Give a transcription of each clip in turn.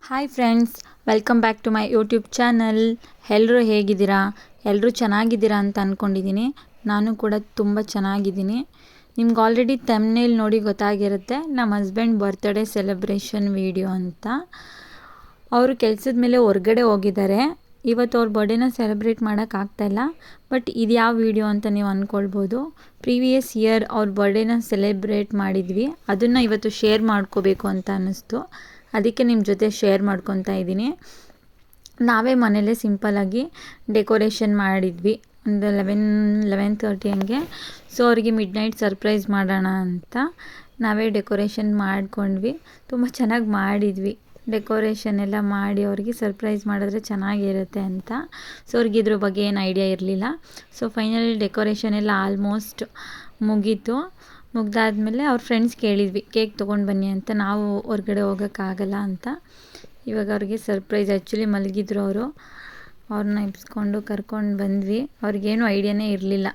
Hi friends, welcome back to my YouTube channel. ಎಲ್ಲರೂ ಹೇಗಿದ್ದೀರಾ? ಎಲ್ಲರೂ ಚೆನ್ನಾಗಿದ್ದೀರಾ ಅಂತ ಅಂದ್ಕೊಂಡಿದ್ದೀನಿ. ನಾನು ಕೂಡ ತುಂಬ ಚೆನ್ನಾಗಿದ್ದೀನಿ. ನಿಮ್ಗೆ ಆಲ್ರೆಡಿ ಥಂಬ್ನೇಲ್ ನೋಡಿ ಗೊತ್ತಾಗಿರುತ್ತೆ, ನಮ್ಮ ಹಸ್ಬೆಂಡ್ ಬರ್ತ್ಡೇ ಸೆಲೆಬ್ರೇಷನ್ ವೀಡಿಯೋ ಅಂತ. ಅವರು ಕೆಲಸದ ಮೇಲೆ ಹೊರಗಡೆ ಹೋಗಿದ್ದಾರೆ. ಇವತ್ತು ಅವ್ರ ಬರ್ಡೇನ ಸೆಲೆಬ್ರೇಟ್ ಮಾಡೋಕ್ಕಾಗ್ತಾಯಿಲ್ಲ. ಬಟ್ ಇದು ಯಾವ ವೀಡಿಯೋ ಅಂತ ನೀವು ಅಂದ್ಕೊಳ್ಬೋದು. ಪ್ರೀವಿಯಸ್ ಇಯರ್ ಅವ್ರ ಬರ್ಡೇನ ಸೆಲೆಬ್ರೇಟ್ ಮಾಡಿದ್ವಿ, ಅದನ್ನು ಇವತ್ತು ಶೇರ್ ಮಾಡ್ಕೋಬೇಕು ಅಂತ ಅನ್ನಿಸ್ತು. ಅದಕ್ಕೆ ನಿಮ್ಮ ಜೊತೆ ಶೇರ್ ಮಾಡ್ಕೊತಾ ಇದ್ದೀನಿ. ನಾವೇ ಮನೇಲೇ ಸಿಂಪಲ್ಲಾಗಿ ಡೆಕೋರೇಷನ್ ಮಾಡಿದ್ವಿ, ಒಂದು 11:30 ಹಂಗೆ. ಸೊ ಅವ್ರಿಗೆ ಮಿಡ್ನೈಟ್ ಸರ್ಪ್ರೈಸ್ ಮಾಡೋಣ ಅಂತ ನಾವೇ ಡೆಕೋರೇಷನ್ ಮಾಡ್ಕೊಂಡ್ವಿ. ತುಂಬ ಚೆನ್ನಾಗಿ ಮಾಡಿದ್ವಿ. ಡೆಕೋರೇಷನ್ ಎಲ್ಲ ಮಾಡಿ ಅವ್ರಿಗೆ ಸರ್ಪ್ರೈಸ್ ಮಾಡಿದ್ರೆ ಚೆನ್ನಾಗಿರುತ್ತೆ ಅಂತ. ಸೊ ಅವ್ರಿಗೆ ಇದ್ರ ಬಗ್ಗೆ ಏನು ಐಡಿಯಾ ಇರಲಿಲ್ಲ. ಸೊ ಫೈನಲಿ ಡೆಕೋರೇಷನ್ ಎಲ್ಲ ಆಲ್ಮೋಸ್ಟ್ ಮುಗೀತು. ಮುಗ್ದಾದ್ಮೇಲೆ ಅವ್ರ ಫ್ರೆಂಡ್ಸ್ ಕೇಳಿದ್ವಿ ಕೇಕ್ ತೊಗೊಂಡು ಬನ್ನಿ ಅಂತ. ನಾವು ಹೊರಗಡೆ ಹೋಗೋಕ್ಕಾಗಲ್ಲ ಅಂತ ಇವಾಗ ಅವ್ರಿಗೆ ಸರ್ಪ್ರೈಸ್. ಆ್ಯಕ್ಚುಲಿ ಮಲಗಿದ್ರು ಅವರು, ಅವ್ರನ್ನ ಎಬ್ಸ್ಕೊಂಡು ಕರ್ಕೊಂಡು ಬಂದ್ವಿ. ಅವ್ರಿಗೇನು ಐಡಿಯಾನೇ ಇರಲಿಲ್ಲ,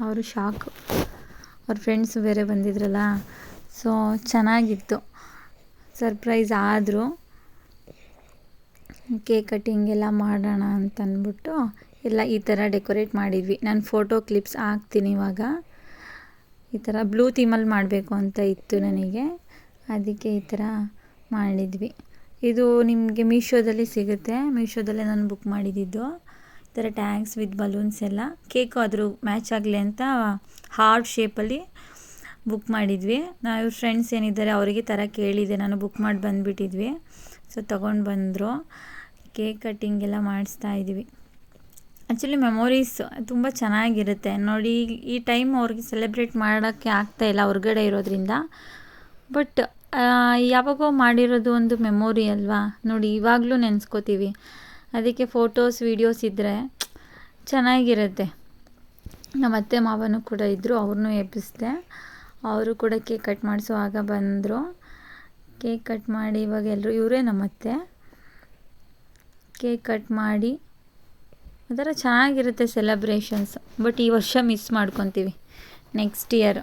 ಅವರು ಶಾಕು. ಅವ್ರ ಫ್ರೆಂಡ್ಸು ಬೇರೆ ಬಂದಿದ್ರಲ್ಲ, ಸೊ ಚೆನ್ನಾಗಿತ್ತು. ಸರ್ಪ್ರೈಸ್ ಆದರು. ಕೇಕ್ ಕಟ್ಟಿಂಗ್ ಎಲ್ಲ ಮಾಡೋಣ ಅಂತ ಅಂದ್ಬಿಟ್ಟು ಎಲ್ಲ ಈ ಥರ ಡೆಕೋರೇಟ್ ಮಾಡಿದ್ವಿ. ನಾನು ಫೋಟೋ ಕ್ಲಿಪ್ಸ್ ಹಾಕ್ತೀನಿ ಇವಾಗ. ಈ ಥರ ಬ್ಲೂ ಥೀಮಲ್ಲಿ ಮಾಡಬೇಕು ಅಂತ ಇತ್ತು ನನಗೆ, ಅದಕ್ಕೆ ಈ ಥರ ಮಾಡಿದ್ವಿ. ಇದು ನಿಮಗೆ ಮೀಶೋದಲ್ಲಿ ಸಿಗುತ್ತೆ. ಮೀಶೋದಲ್ಲೇ ನಾನು ಬುಕ್ ಮಾಡಿದ್ದು. ಈ ಥರ ಟ್ಯಾಗ್ಸ್ ವಿತ್ ಬಲೂನ್ಸ್ ಎಲ್ಲ. ಕೇಕು ಆದರೂ ಮ್ಯಾಚ್ ಆಗಲಿ ಅಂತ ಹಾರ್ಟ್ ಶೇಪಲ್ಲಿ ಬುಕ್ ಮಾಡಿದ್ವಿ. ನಾವು ಫ್ರೆಂಡ್ಸ್ ಏನಿದ್ದಾರೆ ಅವರಿಗೆ ಥರ ಕೇಳಿದೆ, ನಾನು ಬುಕ್ ಮಾಡಿ ಬಂದುಬಿಟ್ಟಿದ್ವಿ. ಸೊ ತೊಗೊಂಡು ಬಂದರು. ಕೇಕ್ ಕಟ್ಟಿಂಗ್ ಎಲ್ಲ ಮಾಡಿಸ್ತಾ ಇದ್ವಿ. ಆ್ಯಕ್ಚುಲಿ ಮೆಮೊರೀಸ್ ತುಂಬ ಚೆನ್ನಾಗಿರುತ್ತೆ ನೋಡಿ. ಈ ಟೈಮ್ ಅವ್ರಿಗೆ ಸೆಲೆಬ್ರೇಟ್ ಮಾಡೋಕ್ಕೆ ಆಗ್ತಾಯಿಲ್ಲ ಹೊರಗಡೆ ಇರೋದ್ರಿಂದ. ಬಟ್ ಯಾವಾಗೋ ಮಾಡಿರೋದು ಒಂದು ಮೆಮೊರಿ ಅಲ್ವಾ ನೋಡಿ, ಇವಾಗಲೂ ನೆನೆಸ್ಕೋತೀವಿ. ಅದಕ್ಕೆ ಫೋಟೋಸ್ ವೀಡಿಯೋಸ್ ಇದ್ದರೆ ಚೆನ್ನಾಗಿರುತ್ತೆ. ನಮ್ಮ ಅತ್ತೆ ಮಾವನೂ ಕೂಡ ಇದ್ದರು, ಅವ್ರನ್ನೂ ಎಬ್ಬಿಸಿದೆ. ಅವರು ಕೂಡ ಕೇಕ್ ಕಟ್ ಮಾಡಿಸುವಾಗ ಬಂದರು. ಕೇಕ್ ಕಟ್ ಮಾಡಿ ಇವಾಗ ಎಲ್ಲರೂ, ಇವರೇ ನಮ್ಮತ್ತೆ, ಕೇಕ್ ಕಟ್ ಮಾಡಿ ಅದರ ಚೆನ್ನಾಗಿರುತ್ತೆ ಸೆಲೆಬ್ರೇಷನ್ಸ್. ಬಟ್ ಈ ವರ್ಷ ಮಿಸ್ ಮಾಡ್ಕೊತೀವಿ, ನೆಕ್ಸ್ಟ್ ಇಯರ್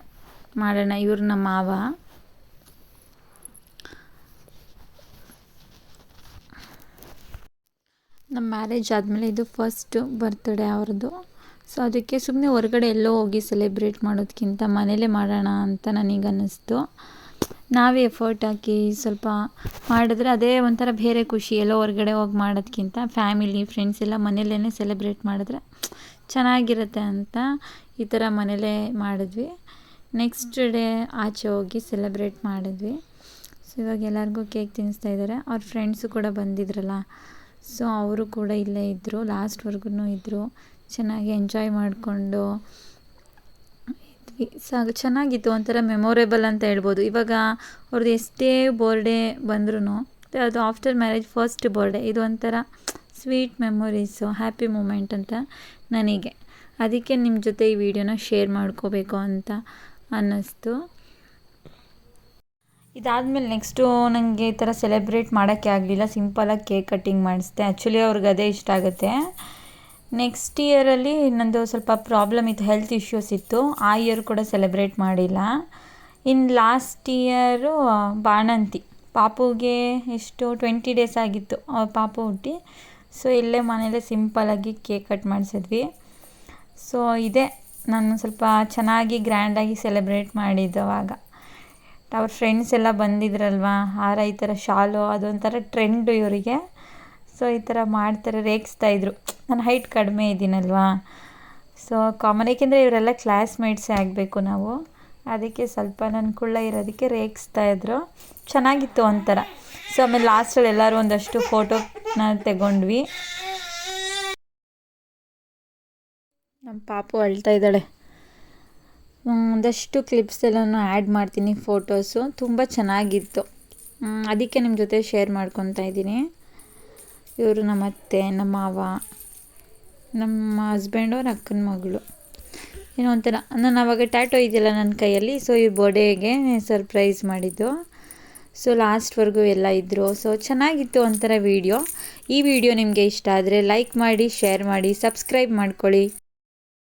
ಮಾಡೋಣ. ಇವ್ರು ನಮ್ಮ ಮಾವ. ನಮ್ಮ ಮ್ಯಾರೇಜ್ ಆದಮೇಲೆ ಇದು ಫಸ್ಟ್ ಬರ್ತ್ಡೇ ಅವ್ರದ್ದು. ಸೊ ಅದಕ್ಕೆ ಸುಮ್ಮನೆ ಹೊರಗಡೆ ಎಲ್ಲೋ ಹೋಗಿ ಸೆಲೆಬ್ರೇಟ್ ಮಾಡೋದಕ್ಕಿಂತ ಮನೇಲೇ ಮಾಡೋಣ ಅಂತ ನನಗೆ ಅನ್ನಿಸ್ತು. ನಾವೇ ಎಫರ್ಟ್ ಹಾಕಿ ಸ್ವಲ್ಪ ಮಾಡಿದ್ರೆ ಅದೇ ಒಂಥರ ಬೇರೆ ಖುಷಿ. ಎಲ್ಲೋ ಹೊರಗಡೆ ಹೋಗಿ ಮಾಡೋದಕ್ಕಿಂತ ಫ್ಯಾಮಿಲಿ ಫ್ರೆಂಡ್ಸ್ ಎಲ್ಲ ಮನೇಲೇ ಸೆಲೆಬ್ರೇಟ್ ಮಾಡಿದ್ರೆ ಚೆನ್ನಾಗಿರುತ್ತೆ ಅಂತ ಈ ಥರ ಮನೇಲೇ ಮಾಡಿದ್ವಿ. ನೆಕ್ಸ್ಟ್ ಡೇ ಆಚೆ ಹೋಗಿ ಸೆಲೆಬ್ರೇಟ್ ಮಾಡಿದ್ವಿ. ಸೊ ಇವಾಗ ಎಲ್ಲರಿಗೂ ಕೇಕ್ ತಿನ್ನಿಸ್ತಾ ಇದ್ದಾರೆ. ಅವ್ರ ಫ್ರೆಂಡ್ಸು ಕೂಡ ಬಂದಿದ್ರಲ್ಲ, ಸೊ ಅವರು ಕೂಡ ಇಲ್ಲೇ ಇದ್ದರು, ಲಾಸ್ಟ್ವರೆಗೂ ಇದ್ದರು. ಚೆನ್ನಾಗಿ ಎಂಜಾಯ್ ಮಾಡಿಕೊಂಡು ಚೆನ್ನಾಗಿತ್ತು. ಒಂಥರ ಮೆಮೊರೇಬಲ್ ಅಂತ ಹೇಳ್ಬೋದು. ಇವಾಗ ಅವ್ರದ್ದು ಎಷ್ಟೇ ಬರ್ಡೇ ಬಂದ್ರೂ ಅದು ಆಫ್ಟರ್ ಮ್ಯಾರೇಜ್ ಫಸ್ಟ್ ಬರ್ಡೇ, ಇದು ಒಂಥರ ಸ್ವೀಟ್ ಮೆಮೊರೀಸು, ಹ್ಯಾಪಿ ಮೂಮೆಂಟ್ ಅಂತ ನನಗೆ. ಅದಕ್ಕೆ ನಿಮ್ಮ ಜೊತೆ ಈ ವಿಡಿಯೋನ ಶೇರ್ ಮಾಡ್ಕೋಬೇಕು ಅಂತ ಅನ್ನಿಸ್ತು. ಇದಾದಮೇಲೆ ನೆಕ್ಸ್ಟು ನನಗೆ ಈ ಥರ ಸೆಲೆಬ್ರೇಟ್ ಮಾಡೋಕ್ಕೆ ಆಗಲಿಲ್ಲ, ಸಿಂಪಲಾಗಿ ಕೇಕ್ ಕಟ್ಟಿಂಗ್ ಮಾಡಿಸ್ದೆ. ಆ್ಯಕ್ಚುಲಿ ಅವ್ರಿಗೆ ಅದೇ ಇಷ್ಟ ಆಗುತ್ತೆ. ನೆಕ್ಸ್ಟ್ ಇಯರಲ್ಲಿ ನನ್ನದು ಸ್ವಲ್ಪ ಪ್ರಾಬ್ಲಮ್ ಇತ್ತು, ಹೆಲ್ತ್ ಇಶ್ಯೂಸ್ ಇತ್ತು. ಆ ಇಯರ್ ಕೂಡ ಸೆಲೆಬ್ರೇಟ್ ಮಾಡಿಲ್ಲ. ಇನ್ನು ಲಾಸ್ಟ್ ಇಯರು ಬಾಣಂತಿ ಪಾಪುಗೆ ಎಷ್ಟು 20 ಡೇಸ್ ಆಗಿತ್ತು ಪಾಪು ಹುಟ್ಟಿ. ಸೊ ಇಲ್ಲೇ ಮನೇಲೇ ಸಿಂಪಲಾಗಿ ಕೇಕ್ ಕಟ್ ಮಾಡಿಸಿದ್ವಿ. ಸೊ ಇದೇ ನಾನು ಸ್ವಲ್ಪ ಚೆನ್ನಾಗಿ ಗ್ರ್ಯಾಂಡಾಗಿ ಸೆಲೆಬ್ರೇಟ್ ಮಾಡಿದ್ದು ಅವಾಗ. ಅವ್ರ ಫ್ರೆಂಡ್ಸ್ ಎಲ್ಲ ಬಂದಿದ್ರಲ್ವ, ಹಾರ ಈ ಥರ ಶಾಲು ಅದೊಂಥರ ಟ್ರೆಂಡು ಇವರಿಗೆ. ಸೊ ಈ ಥರ ಮಾಡ್ತಾರೆ, ರೇಗಿಸ್ತಾಯಿದ್ರು. ನಾನು ಹೈಟ್ ಕಡಿಮೆ ಇದ್ದೀನಲ್ವಾ, ಸೊ ಕಾಮನ್. ಏಕೆಂದರೆ ಇವರೆಲ್ಲ ಕ್ಲಾಸ್ಮೇಟ್ಸೇ ಆಗಬೇಕು ನಾವು, ಅದಕ್ಕೆ ಸ್ವಲ್ಪ ನನ್ನ ಕುಳ್ಳ ಇರೋದಕ್ಕೆ ರೇಗಿಸ್ತಾಯಿದ್ರು. ಚೆನ್ನಾಗಿತ್ತು ಒಂಥರ. ಸೊ ಆಮೇಲೆ ಲಾಸ್ಟಲ್ಲಿ ಎಲ್ಲರೂ ಒಂದಷ್ಟು ಫೋಟೋನ ತೆಗೊಂಡ್ವಿ. ನಮ್ಮ ಪಾಪು ಅಳ್ತಾ ಇದ್ದಾಳೆ. ಒಂದಷ್ಟು ಕ್ಲಿಪ್ಸ್ ಎಲ್ಲನೂ ಆ್ಯಡ್ ಮಾಡ್ತೀನಿ, ಫೋಟೋಸು. ತುಂಬ ಚೆನ್ನಾಗಿತ್ತು, ಅದಕ್ಕೆ ನಿಮ್ಮ ಜೊತೆ ಶೇರ್ ಮಾಡ್ಕೊತಾ ಇದ್ದೀನಿ. ಇವರು ನಮ್ಮ ಅತ್ತೆ, ನಮ್ಮ ಮಾವ, ನಮ್ಮ ಹಸ್ಬೆಂಡು, ಅವ್ರ ಅಕ್ಕನ ಮಗಳು. ಏನೋ ಒಂಥರ ನಾನು ಆವಾಗ ಟ್ಯಾಟೋ ಇದೆಯಲ್ಲ ನನ್ನ ಕೈಯಲ್ಲಿ, ಸೊ ಈ ಬರ್ಡೇಗೆ ಸರ್ಪ್ರೈಸ್ ಮಾಡಿದ್ದು. ಸೊ ಲಾಸ್ಟ್ವರೆಗೂ ಎಲ್ಲ ಇದ್ದರು. ಸೊ ಚೆನ್ನಾಗಿತ್ತು ಒಂಥರ ವೀಡಿಯೋ. ಈ ವಿಡಿಯೋ ನಿಮಗೆ ಇಷ್ಟ ಆದರೆ ಲೈಕ್ ಮಾಡಿ, ಶೇರ್ ಮಾಡಿ, ಸಬ್ಸ್ಕ್ರೈಬ್ ಮಾಡ್ಕೊಳ್ಳಿ.